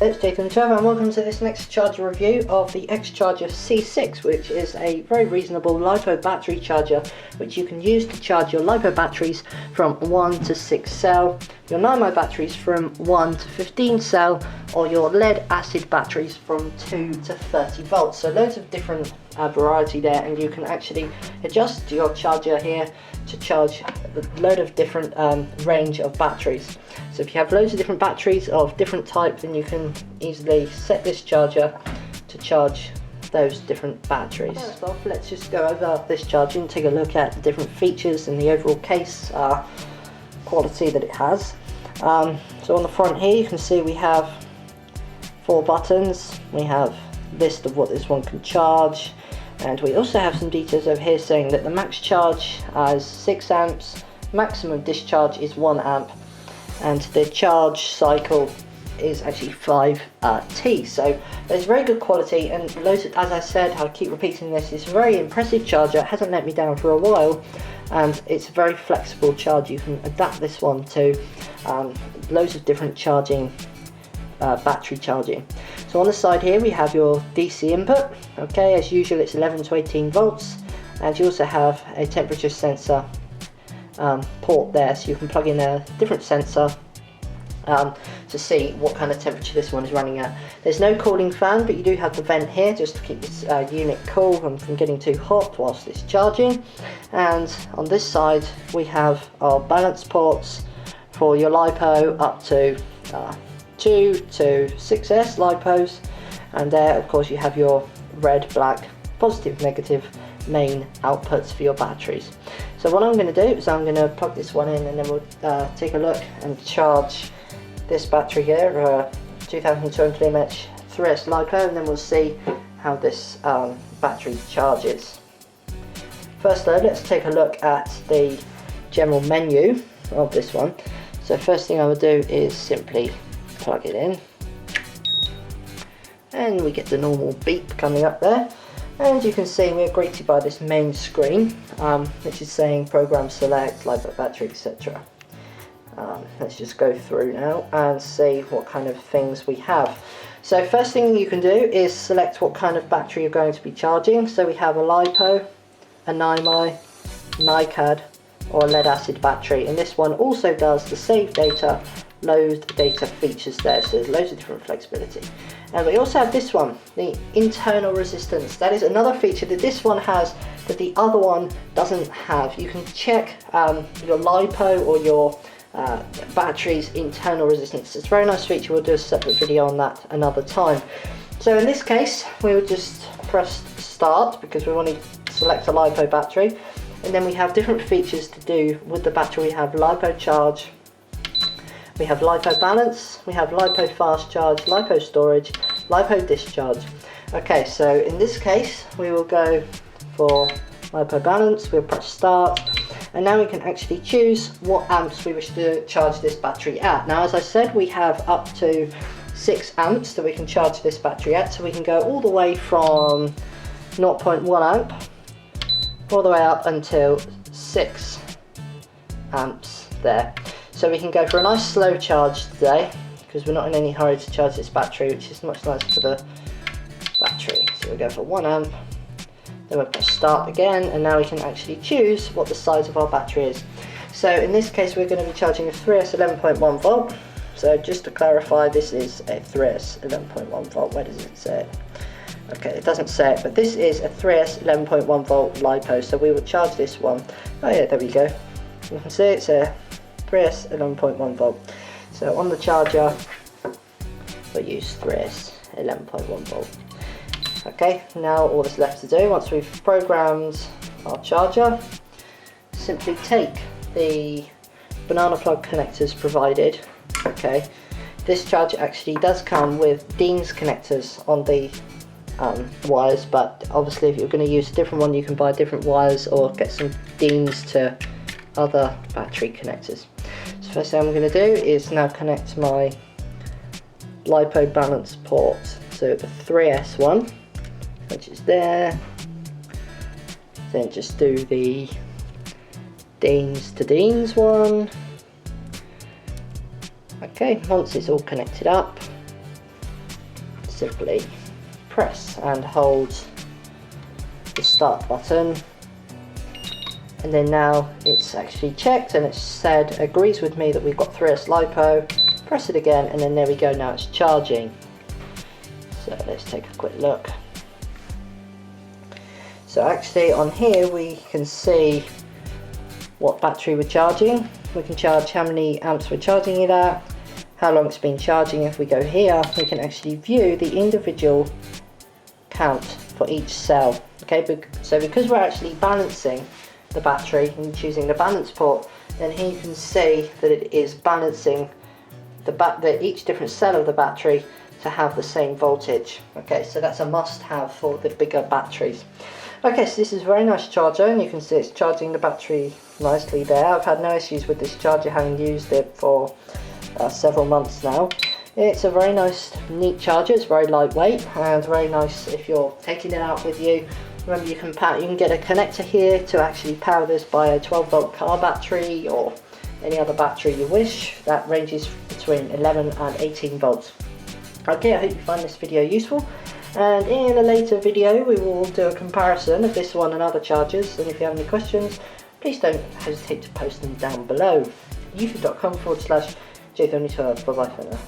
It's Jason and Trevor, and welcome to this next charger review of the Xcharger C6, which is a very reasonable LiPo battery charger which you can use to charge your LiPo batteries from 1 to 6 cell, your NiMh batteries from 1 to 15 cell, or your lead acid batteries from 2 to 30 volts. So loads of different variety there, and you can actually adjust your charger here to charge a load of different range of batteries. So if you have loads of different batteries of different type, then you can easily set this charger to charge those different batteries. First off, let's just go over this charger and take a look at the different features and the overall case quality that it has. So on the front here you can see we have 4 buttons, we have a list of what this one can charge, and we also have some details over here saying that the max charge is 6 amps, maximum discharge is 1 amp, and the charge cycle is actually 5T. So there's very good quality, and loads of, as I said, I keep repeating this, it's a very impressive charger. It hasn't let me down for a while, and it's a very flexible charge. You can adapt this one to loads of different charging, battery charging. So on the side here we have your DC input. Okay, as usual it's 11 to 18 volts, and you also have a temperature sensor port there, so you can plug in a different sensor to see what kind of temperature this one is running at. There's no cooling fan, but you do have the vent here just to keep this unit cool and from getting too hot whilst it's charging. And on this side we have our balance ports for your LiPo up to 2 to 6S LiPos, and there of course you have your red, black, positive, negative main outputs for your batteries. So what I'm going to do is I'm going to plug this one in, and then we'll take a look and charge this battery here, 2200 NiMh 3S LiPo, and then we'll see how this battery charges. First though, let's take a look at the general menu of this one. So first thing I will do is simply plug it in, and we get the normal beep coming up there, and you can see we're greeted by this main screen which is saying program select, LiPo battery, etc. Let's just go through now and see what kind of things we have. So first thing you can do is select what kind of battery you're going to be charging. So we have a LiPo, a NiMh, NiCad, or a lead acid battery, and this one also does the save data, load data features there, so there's loads of different flexibility. And we also have this one, the internal resistance. That is another feature that this one has that the other one doesn't have. You can check your LiPo or your battery's internal resistance. It's a very nice feature. We'll do a separate video on that another time. So in this case we will just press start because we want to select a LiPo battery, and then we have different features to do with the battery. We have LiPo charge, we have LiPo balance, we have LiPo fast charge, LiPo storage, LiPo discharge. Okay, so in this case we will go for LiPo balance, we'll press start, and now we can actually choose what amps we wish to charge this battery at. Now as I said, we have up to 6 amps that we can charge this battery at, so we can go all the way from 0.1 amp all the way up until 6 amps there. So we can go for a nice slow charge today because we're not in any hurry to charge this battery, which is much nicer for the battery. So we'll go for 1 amp, then we'll press start again, and now we can actually choose what the size of our battery is. So in this case we're going to be charging a 3S 11.1 volt. So just to clarify, this is a 3S 11.1 volt. Where does it say it? Okay, it doesn't say it, but this is a 3S 11.1 volt LiPo, so we will charge this one. Oh yeah, there we go. You can see it's a 3S 11.1 volt. So on the charger we'll use 3S 11.1 volt. Okay, now all that's left to do, once we've programmed our charger, simply take the banana plug connectors provided. Okay, this charger actually does come with Dean's connectors on the wires, but obviously if you're going to use a different one you can buy different wires or get some Dean's to other battery connectors. So first thing I'm going to do is now connect my LiPo balance port, so the 3S one, which is there, then just do the Dean's to Dean's one. Okay, once it's all connected up, simply press and hold the start button, and then now it's actually checked and it's said agrees with me that we've got 3S LiPo. Press it again, and then there we go, now it's charging. So let's take a quick look. So actually on here we can see what battery we're charging. We can charge how many amps we're charging it at, how long it's been charging. If we go here, we can actually view the individual count for each cell. Okay, so because we're actually balancing the battery and choosing the balance port, then here you can see that it is balancing each different cell of the battery to have the same voltage. Okay, so that's a must-have for the bigger batteries. Okay, so this is a very nice charger, and you can see it's charging the battery nicely there. I've had no issues with this charger, having used it for several months now. It's a very nice, neat charger. It's very lightweight and very nice if you're taking it out with you. Remember, you can get a connector here to actually power this by a 12-volt car battery or any other battery you wish. That ranges between 11 and 18 volts. Okay, I hope you find this video useful, and in a later video we will do a comparison of this one and other chargers, and if you have any questions, please don't hesitate to post them down below. youtube.com/J32. Bye bye for now.